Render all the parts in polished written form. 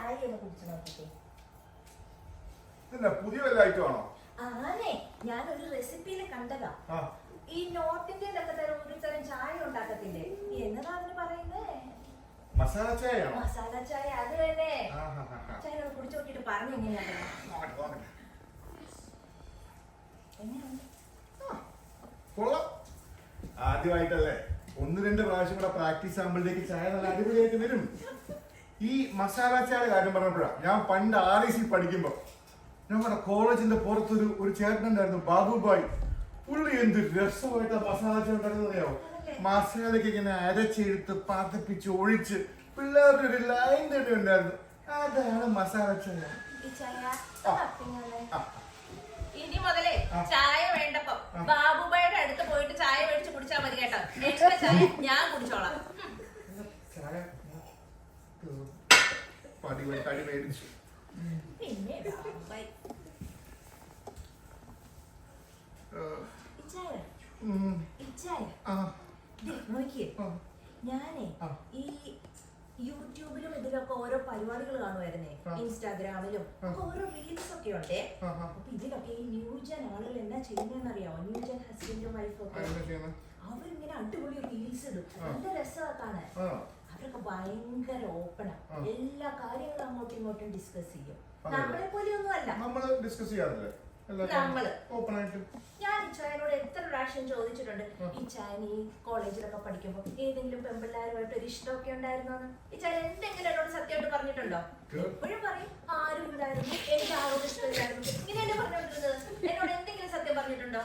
ചായ ഒന്ന് കുടിച്ചു നോക്കിട്ടേ. പുതിയ വല്ല ഐറ്റം ആണോ? ആണേ, ഞാനൊരു റെസിപ്പിയിൽ കണ്ടതാ. ഈ നോർത്ത് ഇന്ത്യയിലൊക്കെ തരം ഒരു തരം ചായ ഉണ്ടാക്കത്തില്ലേ, എന്നതാ അതിന് പറയുന്നേ? മസാല ചായ. മസാല ചായ, അത് തന്നെ. ചായ ഒന്ന് കുടിച്ചു നോക്കിട്ട് പറഞ്ഞു എങ്ങനെയാണ്. ആദ്യമായിട്ടല്ലേ, 1-2 പ്രാവശ്യം കൂടെ പ്രാക്ടീസ് ആകുമ്പോഴത്തേക്ക് ചായ നല്ല അടിപൊളിയായിട്ട് വരും. ഈ മസാല ചായ കാര്യം പറഞ്ഞപ്പോഴാണ്, ഞാൻ പണ്ട് REC പഠിക്കുമ്പോ നമ്മുടെ കോളേജിന്റെ പുറത്തൊരു ചേട്ടനുണ്ടായിരുന്നു, ബാബുബായ്. പുള്ളി എന്ത് രസമായിട്ട് മസാല ചായ ഉണ്ടാക്കുന്നറിയാവോ? മസാലയ്ക്ക് ഇങ്ങനെ അരച്ചെടുത്ത് പതപ്പിച്ച് ഒഴിച്ച് പിള്ളേരുടെ ഒരു ലൈൻ തന്നെ ഉണ്ടായിരുന്നു. അതാണ് മസാല ചായ. ഇനി മുതലേ ചായ വേണ്ടപ്പോ ബാബുബായുടെ അടുത്ത് പോയിട്ട് ചായ മേടിച്ച് കുടിച്ചാൽ മതി കേട്ടോ. എക്സ്ട്രാ ചായ ഞാൻ കുടിച്ചോളാം. ചായ പടി മേടിച്ചു. പിന്നെ നോക്കിയേ, ഞാനേ ഈ യൂട്യൂബിലും ഇതിലൊക്കെ ഓരോ പരിപാടികൾ കാണുമായിരുന്നേ, ഇൻസ്റ്റാഗ്രാമിലും ഓരോ റീൽസ് ഒക്കെ ഉണ്ടേ. അപ്പൊ ഇതിലൊക്കെ ഈ ന്യൂജൻ ആളുകൾ എന്നാ ചെയ്യുന്നതെന്നറിയാമോ? ന്യൂജൻ ഹസ്ബൻഡും വൈഫും ഒക്കെ അവരിങ്ങനെ അടിപൊളി റീൽസ് ഇടും. നല്ല രസമാണ് കാണാൻ. അവരൊക്കെ ഭയങ്കര ഓപ്പണാ, എല്ലാ കാര്യങ്ങളും അങ്ങോട്ടും ഇങ്ങോട്ടും ഡിസ്കസ് ചെയ്യും. നമ്മളെ പോലെ ഒന്നും അല്ല. നമ്മള് ഡിസ്കസ് ചെയ്യാറില്ലേ? ഞാൻ ഈ ചായനോട് എത്ര പ്രാവശ്യം ചോദിച്ചിട്ടുണ്ട്, ഈ ചായൻ ഈ കോളേജിലൊക്കെ പഠിക്കുമ്പോ ഏതെങ്കിലും പെമ്പിള്ളാരുമായിട്ട് ഒരു ഇഷ്ടമൊക്കെ ഉണ്ടായിരുന്നോന്ന് ഈ ചായ എന്തെങ്കിലും എന്നോട് സത്യമായിട്ട് പറഞ്ഞിട്ടുണ്ടോ? എപ്പോഴും പറയും ആരും ഉണ്ടായിരുന്നു, എനിക്ക് ആരോടും ഇഷ്ടമില്ലായിരുന്നു, ഇങ്ങനെയല്ലേ പറഞ്ഞോണ്ടിരുന്നത്. എന്നോട് എന്തെങ്കിലും സത്യം പറഞ്ഞിട്ടുണ്ടോ?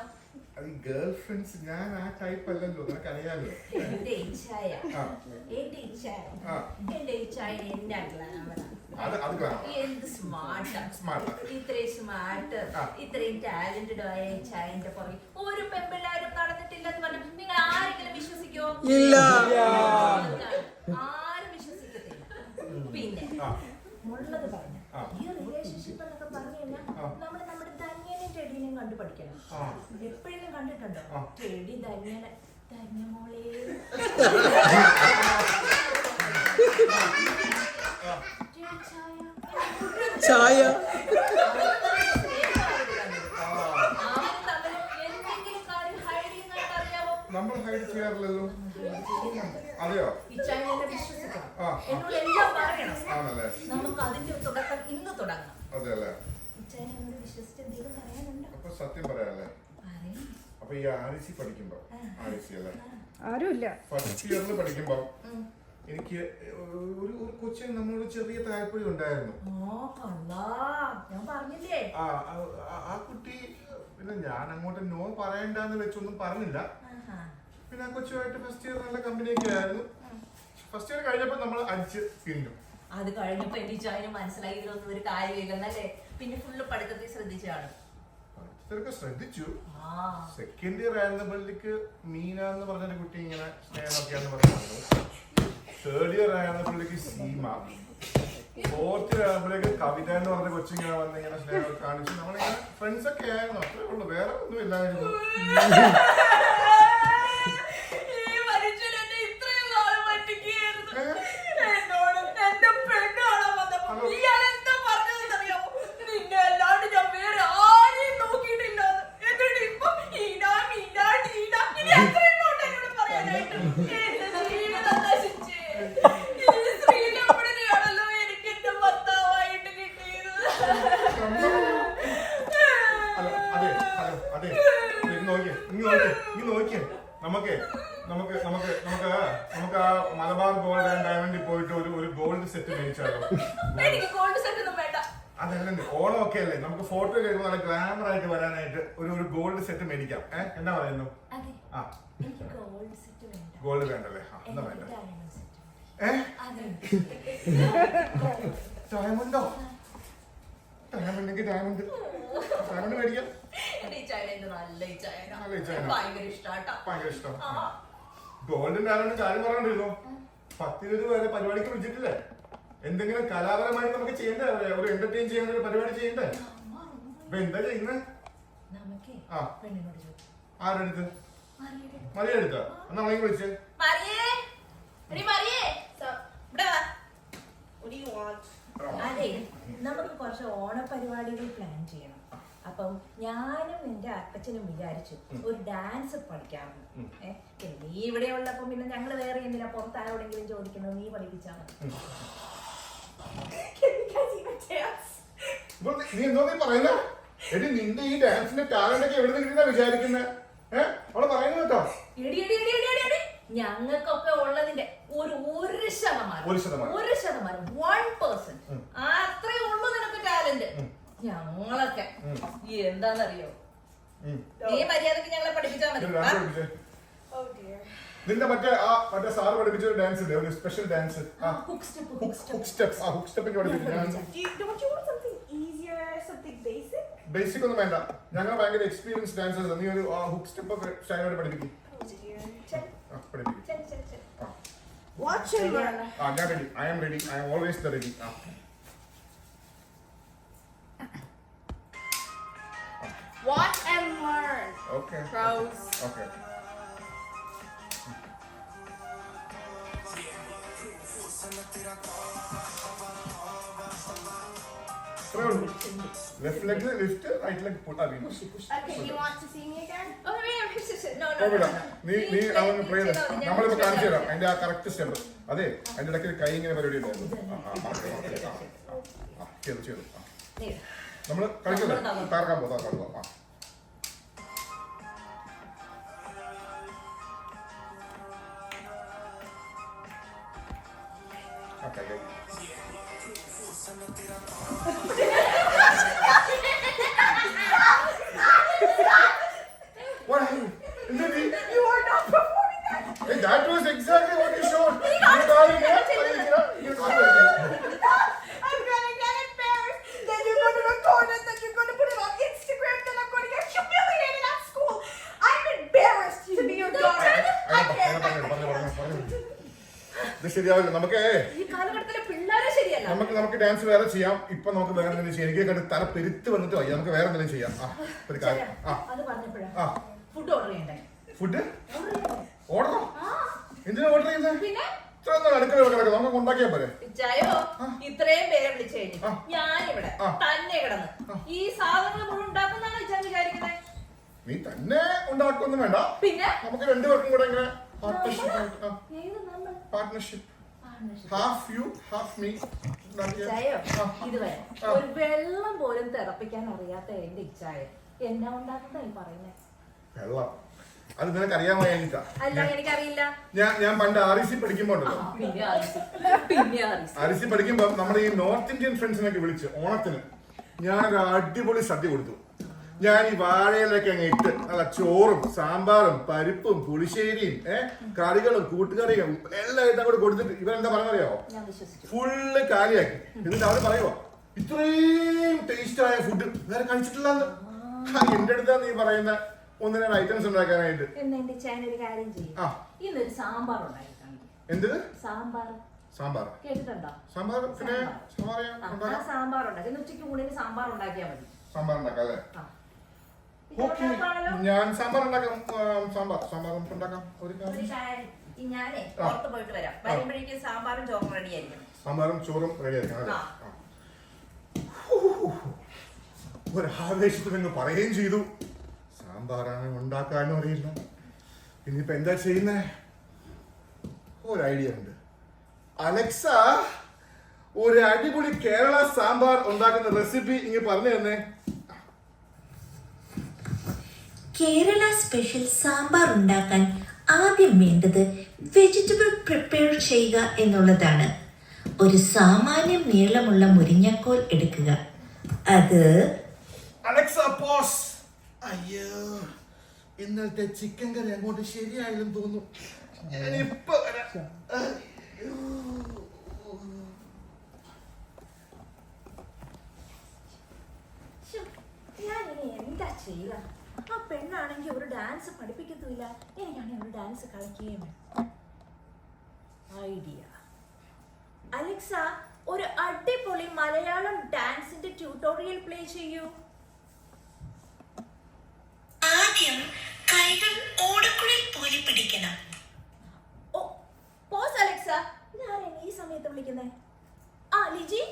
ഞാൻ ആ ടൈപ്പ് അല്ലല്ലോ, അറിയാമല്ലോ. എന്റെ ഈ ചായ എന്ത് സ്മാർട്ട്, ഇത്രയും സ്മാർട്ട്, ഇത്രയും ടാലന്റഡ് ആയ ചായന്റെ പുറകെ ഒരു പെമ്പിള്ളാരും നടന്നിട്ടില്ലെന്ന് പറഞ്ഞു നിങ്ങൾ ആരെങ്കിലും വിശ്വസിക്കോ? ഇല്ല, ആരും വിശ്വസിക്കത്തില്ല. പിന്നെ ഉള്ളത് പറഞ്ഞ ഈ റിലേഷൻഷിപ്പ് എന്നൊക്കെ പറഞ്ഞു കഴിഞ്ഞാൽ നമ്മൾ നമ്മുടെ ധന്യനെയും ടെഡിനെയും കണ്ടു പഠിക്കണം. എപ്പോഴെങ്കിലും കണ്ടിട്ടുണ്ടോ ടെഡി ധന്യനെ? ധന്യമോളെ ചായ നമ്മൾ ഹൈഡ് ചെയ്യാറില്ലല്ലോ. അതെയോ? ആണല്ലേ? നമുക്ക് അതിന്റെ തുടക്കം ഇന്ന് തുടങ്ങാം. അതെയല്ലേ? അപ്പൊ സത്യം പറയാല്ലേ? അപ്പൊ ഈ REC പഠിക്കുമ്പോ ആരുമില്ല, ഫസ്റ്റ് ഇയറിൽ പഠിക്കുമ്പോ എനിക്ക് ഒരു കൊച്ചിന് നമ്മളോട് ചെറിയ താല്പര്യം ഉണ്ടായിരുന്നു. ആ കുട്ടി പിന്നെ ഞാൻ അങ്ങോട്ട് നോ പറയണ്ടെന്ന് വെച്ചൊന്നും പറഞ്ഞില്ല. പിന്നെ ആ കൊച്ചുമായിട്ട് ഫസ്റ്റ് ഇയർ നല്ല കമ്പനിയൊക്കെ ആയിരുന്നു. ഫസ്റ്റ് ഇയർ കഴിഞ്ഞപ്പോ നമ്മൾ അടിച്ച് പിരിഞ്ഞു. അത് കഴിഞ്ഞപ്പോ എനിക്ക് അതിന് മനസ്സിലായി ഇതൊന്നും ഒരു കാര്യമില്ലെന്നല്ലേ. പിന്നെ ഫുള്ള് പഠിത്തത്തിൽ ശ്രദ്ധിച്ചാണ്. ശ്രദ്ധിച്ചു. സെക്കൻഡ് ഇയർ ആയിരുന്നപ്പോഴേക്ക് മീന എന്ന് പറഞ്ഞൊരു കുട്ടി ഇങ്ങനെ സ്നേഹമൊക്കെയാന്ന് പറഞ്ഞു. തേർഡ് ഇയർ ആയിരുന്നപ്പോഴേക്ക് സീമ. ഫോർത്ത് ഇയർ ആകുമ്പോഴേക്ക് കവിത എന്ന് പറഞ്ഞ കൊച്ചിങ്ങനെ വന്നിങ്ങനെ സ്നേഹം കാണിച്ചു. നമ്മളിങ്ങനെ ഫ്രണ്ട്സ് ഒക്കെ ആയിരുന്നു, അത്രേ ഉള്ളൂ, വേറെ ഒന്നും ഇല്ലായിരുന്നു. നമുക്ക് ആ മലബാർ ഗോൾഡ് ആൻഡ് ഡയമണ്ടിൽ പോയിട്ട് ഒരു ഗോൾഡ് സെറ്റ് മേടിച്ചാലോ? അതല്ലേ, ഓണം ഒക്കെ അല്ലേ, നമുക്ക് ഫോട്ടോ കഴിയുമ്പോൾ നല്ല ഗ്ലാമർ ആയിട്ട് വരാനായിട്ട് ഒരു ഗോൾഡ് സെറ്റ് മേടിക്കാം. എന്നാ പറയുന്നു? ഗോൾഡ് വേണ്ടല്ലേ? എന്താ വേണ്ട? ഡയമണ്ടോ? ഡയമണ്ട് ഡയമണ്ട് മേടിക്കാം. ഭയങ്കര ഇഷ്ടം. ഗോൾഡൻ ഡയമണ്ട് കാര്യം പറഞ്ഞോണ്ടിരുന്നു. 10-20 പേരെ പരിപാടിക്ക് വിളിച്ചിട്ടില്ലേ? എന്തെങ്കിലും കലാപരമായിട്ട് നമുക്ക് ചെയ്യണ്ടേ? ഒരു എന്റർടൈൻ ചെയ്യുന്ന ഒരു പരിപാടി ചെയ്യണ്ടേ? അപ്പൊ എന്താ ചെയ്യുന്നത്? ആരെടുത്ത്? മറിയ എടുത്ത? എന്നാ അവളെ വിളിച്ചേ. What do you want? ചെയ്യണം. അപ്പം ഞാനും എന്റെ അപ്പച്ചനും വിചാരിച്ചു ഒരു ഡാൻസ് പഠിക്കാമെന്ന്. നീ ഇവിടെ ഉള്ളപ്പോ പിന്നെ ഞങ്ങള് വേറെ എന്തിനാ പുറത്ത് ആരോടെങ്കിലും ചോദിക്കുന്നത്, നീ പഠിപ്പിച്ചാ മതി. നീ എന്തോ നീ പറയുന്ന എടി, നിന്റെ ഈ ഡാൻസിന്റെ ടാലന്റ് ഒക്കെ എവിടെ നിന്ന് വിചാരിക്കുന്നത്? അവളെ പറയുന്നത് കേട്ടോ. ഞങ്ങൾക്കൊക്കെ ഉള്ളതിന്റെ ഒരു 1% 1% അത്രേ ഉള്ളൂ നിനക്ക് ടാലന്റ്. ഞങ്ങളൊക്കെ എന്താന്നറിയോ, നീ മര്യാദക്ക് ഞങ്ങളെ പഠിപ്പിച്ചാൽ മതി. നിന്റെ മറ്റേ സാറ് പഠിപ്പിച്ച ഒരു ഡാൻസ് ഇല്ലേ, ഒരു special dance, hook step basic ഒന്നും വേണ്ട, ഞങ്ങൾ ഭയങ്കര എക്സ്പീരിയൻസ് ഡാൻസേഴ്സ്. നീ ഒരു ഹുക്ക് സ്റ്റെപ്പ് ഒക്കെ സ്റ്റൈലോട് പഠിപ്പിക്കും. ഞാൻ ready, I am ready, I am always the ready. Watch and learn. Okay. Pros. Okay. Left leg lift, right leg put. Okay, you want to see me again? നീ അവന് play നമ്മളിപ്പോ കാണിച്ചു തരാം അതിന്റെ ആ കറക്റ്റ് സ്റ്റെപ്പ്. അതെ, അതിന്റെ ഇടയ്ക്ക് കൈ ഇങ്ങനെ പരിപാടി ഉണ്ടായിരുന്നു. ചെയ്തു നമ്മള് കളിക്കല്ലേ, താർക്കാൻ പോവാ. What happened? You are not performing that. Hey, that was exactly what you showed. I'm gonna get embarrassed. Then you're gonna record it. Then you're gonna put it on Instagram. Then I'm gonna get humiliated at school. I'm embarrassed to be your daughter. I can't. ഇത് ശരിയാവില്ല. നമുക്ക് ഈ കാലഘട്ടത്തിലെ പിള്ളേരെ ശരിയല്ല. നമുക്ക് dance വേറെ ചെയ്യാം. ഇപ്പൊ നമുക്ക് വേറെ എന്തെങ്കിലും ചെയ്യാം. എനിക്ക് കണ്ട് തല പെരുത്ത് വന്നിട്ട് വയ്യ. നമുക്ക് വേറെ എന്തെങ്കിലും ചെയ്യാം. ഒരു കാര്യം. അത് പറഞ്ഞപ്പോഴാ ഫുഡ് ഓർഡർ ചെയ്യണ്ടേ? ഫുഡ് ഓർഡറോ? എന്തിനാ ഓർഡർ ചെയ്യുന്നത്? പിന്നെ അടുക്കള കിടക്കാം, നമുക്ക് ഉണ്ടാക്കിയാ പോരെ. ചായോ ഇത്രയും പേരെ വിളിച്ചു കഴിഞ്ഞു ഞാനിവിടെ തന്നെ കിടന്ന് ഈ സാധനങ്ങൾ മുഴുവൻ ഉണ്ടാക്കുന്നതാണ് ഇച്ചാൻ വിചാരിക്കുന്നത്. നീ തന്നെ ഉണ്ടാക്കൊന്നും വേണ്ട, പിന്നെ നമുക്ക് രണ്ടുപേർക്കും കൂടെ ഇങ്ങനെ partnership, half you half me. ഇതുവരെ ഒരു വെള്ളം പോലും തിളപ്പിക്കാൻ അറിയാത്ത എന്റെ ഇച്ചായ എന്നാ ഉണ്ടാക്കുന്ന ഈ പറയുന്നത്? വെള്ളം അത് നിനക്ക് അറിയാമായിരിക്കാം. അല്ല, എനിക്കറിയില്ല. ഞാൻ പണ്ട് REC പഠിക്കുമ്പോ REC പഠിക്കുമ്പോ നമ്മുടെ ഈ നോർത്ത് ഇന്ത്യൻ ഫ്രണ്ട്സിനൊക്കെ വിളിച്ച് ഓണത്തിന് ഞാനൊരു അടിപൊളി സദ്യ കൊടുത്തു. ഞാൻ ഈ വാഴയിലൊക്കെ അങ്ങ് ഇട്ട് നല്ല ചോറും സാമ്പാറും പരിപ്പും പുളിശ്ശേരിയും കറികളും കൂട്ടുകറിയും എല്ലാം ഇട്ട് അങ്ങോട്ട് കൊടുത്തിട്ട് ഇവരെന്താ പറഞ്ഞറിയാവോ, ഫുള്ള് കാലിയാക്കി. എന്നിട്ട് അവര് പറയുവോ ഇത്രയും ടേസ്റ്റ് ആയ ഫുഡ് വേറെ കഴിച്ചിട്ടില്ലെന്ന്. എന്റെ അടുത്താ നീ പറയുന്ന 1-2 ഐറ്റംസ് ഉണ്ടാക്കാനായിട്ട്. ഒരു കാര്യം ചെയ്യും, ഇന്നൊരു സാമ്പാർ ഉണ്ടാക്കി. എന്ത് സാമ്പാർ? കേട്ടിട്ടുണ്ടോ? സാമ്പാർ പിന്നെ സാമ്പാർ ഉണ്ടാക്കി ഉച്ചയ്ക്ക് ഊണിന് സാമ്പാർ ഉണ്ടാക്കിയാൽ മതി. സാമ്പാർ ഉണ്ടാക്കാം അല്ലേ? ഞാൻ സാമ്പാർ ഉണ്ടാക്കാം. സാമ്പാർ ഉണ്ടാക്കാം. ഞാനേ പുറത്ത് പോയിട്ട് വരാം. വരുമ്പോഴേക്കും സാമ്പാറും ചോറും റെഡി ആയിരിക്കും. സാമ്പാറും ചോറും റെഡി ആയിരിക്കണം. ഒരാവേശത്തിൽ നിന്ന് പറയുകയും ചെയ്തു. സാമ്പാറാണ് ഉണ്ടാക്കാനും അറിയില്ല. ഇനിയിപ്പോ എന്താ ചെയ്യുന്നേ? ഒരു ഐഡിയ ഉണ്ട്. അലക്സ, ഒരു അടിപൊളി കേരള സാമ്പാർ ഉണ്ടാക്കുന്ന റെസിപ്പി ഇങ്ങനെ പറഞ്ഞു തന്നെ. കേരള സ്പെഷ്യൽ സാമ്പാർ ഉണ്ടാക്കാൻ ആദ്യം വേണ്ടത് വെജിറ്റബിൾ പ്രിപ്പയർ ചെയ്യുക എന്നുള്ളതാണ്. ഒരു സാമാന്യം നീളമുള്ള മുരിങ്ങക്കോൽ എടുക്കുക. അത് അലക്സ പോസ്. അയ്യോ, ഇന്നലത്തെ ചിക്കൻ കറി അങ്ങോട്ട് ശരിയായില്ലെന്ന് തോന്നുന്നു. ഞാനിപ്പോ ഞാനിനി എന്താ ചെയ്യുക? ആ പെണ്ണാണെങ്കിൽ ഒരു ഡാൻസ് പഠിപ്പിക്കത്തുമില്ല, എനിക്കാണെങ്കിൽ ഒരു ഡാൻസ് കളിക്കുകയും വേണം. ഐഡിയ. അലക്സ, ഒരു അടിപൊളി മലയാളം ഡാൻസിന്റെ ട്യൂട്ടോറിയൽ പ്ലേ ചെയ്യൂ. ആദ്യം കൈകൾ ഓടക്കുഴൽ പോലെ പിടിക്കണം. ഓ പോസ് അലക്സ. ഞാനാണ് ഈ സമയത്ത് വിളിക്കുന്നത്. ലിജി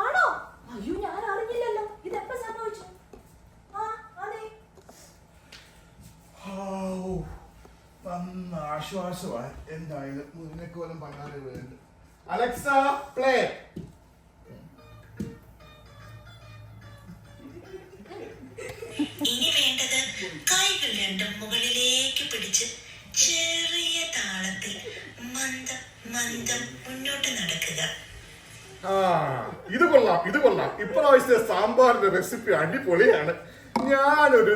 ആണോ? അയ്യോ, ഞാൻ അറിഞ്ഞില്ലല്ലോ. ഇതെപ്പോ സംഭവിച്ചു? എന്തായാലും മുന്നേക്കോലം പണ്ടാറ് വീണ്ട്. Alexa play. ഇനി വേണ്ടത് കൈകൾ രണ്ടും മുകളിലേക്ക് പിടിച്ച് ചെറിയ താളത്തിൽ മന്ദം മന്ദം മുന്നോട്ട് നടക്കുക. ഇത് കൊള്ളാം, ഇത് കൊള്ളാം. ഇപ്രാവശ്യത്തെ സാമ്പാറിന്റെ റെസിപ്പി അടിപൊളിയാണ്. ഞാനൊരു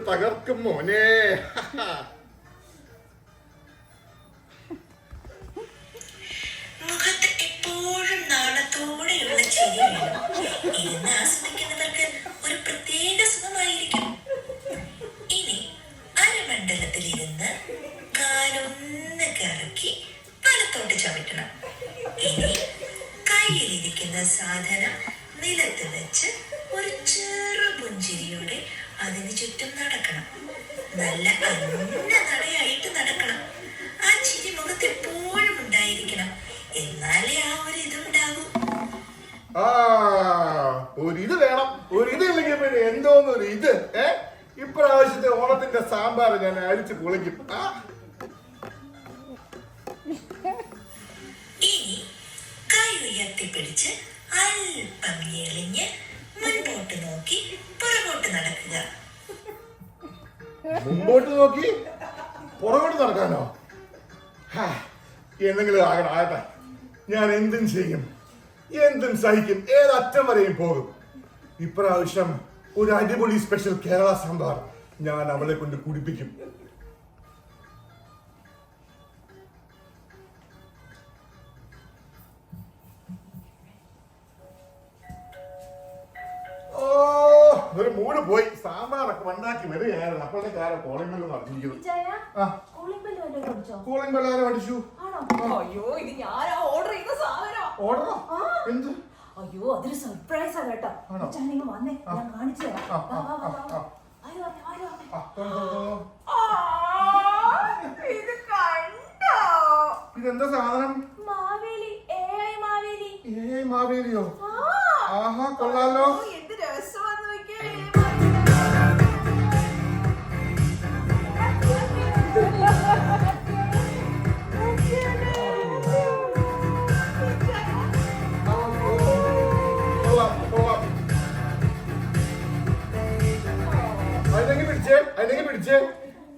തകർക്കും മോനെ. മുഖത്ത് എപ്പോഴും നാണത്തോടെയുള്ള ചിരി വേണം. ഇരുന്ന് ആസ്വദിക്കുന്നവർക്ക് ഒരു പ്രത്യേക സുഖമായിരിക്കും. ഇനി അരമണ്ഡലത്തിലിരുന്ന് കാലൊന്ന് കറക്കി വലത്തോട്ട് ചവിട്ടണം. ഇനി കയ്യിലിരിക്കുന്ന സാധനം നിലത്ത് വെച്ച് ഒരു ചെറു പുഞ്ചിരിയോടെ അതിന് ചുറ്റും നടക്കണം. നല്ല അന്ന നടയായിട്ട് നടക്കണം. ആ ചിരി മുഖത്ത് എപ്പോഴും ഉണ്ടായിരിക്കണം. എന്നാലേ ആ ഒരു ഇതുണ്ടാകൂ. ഒരിത് വേണം. ഒരിത് ഇല്ലെങ്കിൽ പിന്നെ എന്തോന്നൊരു ഇത്. ഇപ്രാവശ്യത്തെ ഓണത്തിന്റെ സാമ്പാർ ഞാൻ അരിച്ച് പൊളിക്കും. ഇനി കൈ ഉയർത്തിപ്പിടിച്ച് അല്പം എളിഞ്ഞ് മുൻപോട്ട് നോക്കി പുറകോട്ട് നടക്കുക. മുമ്പോട്ട് നോക്കി പുറകോട്ട് നടക്കാനോ? എന്തെങ്കിലും ആകട്ടെ. ഞാൻ എന്തും ചെയ്യും, എന്തും സഹിക്കും, ഏതറ്റം വരെയും പോകും. ഇപ്രാവശ്യം ഒരു അടിപൊളി സ്പെഷ്യൽ കേരള സാമ്പാർ ഞാൻ അവളെ കൊണ്ട് കുടിപ്പിക്കും. ഒരു മൂട് പോയി. സാമ്പാറൊക്കെ ഉണ്ടാക്കി വരികയായിരുന്നു. അപ്പോഴത്തെ കാര്യം കോളിംഗ് ബെല്ല് നടത്തിയിരിക്കുന്നു. കോളിംഗ് ബെല്ല് ആരും അടിച്ചു? അയ്യോ ഇത് ഞാനാ ഓർഡർ ചെയ്ത സാധനം. ഓർഡറോ? എന്ത്? അയ്യോ അതൊരു സർപ്രൈസ് ആ കേട്ടോ. നിങ്ങൾ വന്നേ, ഞാൻ കാണിച്ചു തരാം. ഇത് കണ്ടോ? ഇതെന്താ സാധനം? മാവേലി, AI മാവേലി. AI മാവേലിയോ? ആഹാ, കൊള്ളാലോ. എന്ത് രസമാന്ന് നോക്കിയാ. അതിലേക്ക് പിടിച്ചേ.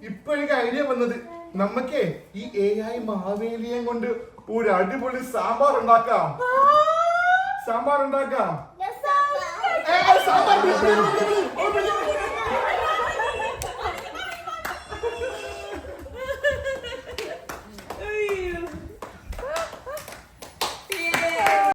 ഇപ്പൊ എനിക്ക് ഐഡിയ വന്നത്, നമുക്കേ ഈ AI മാവേലിയെ കൊണ്ട് ഒരു അടിപൊളി സാമ്പാർ ഉണ്ടാക്കാം. സാമ്പാർ ഉണ്ടാക്കാം. സാമ്പാർ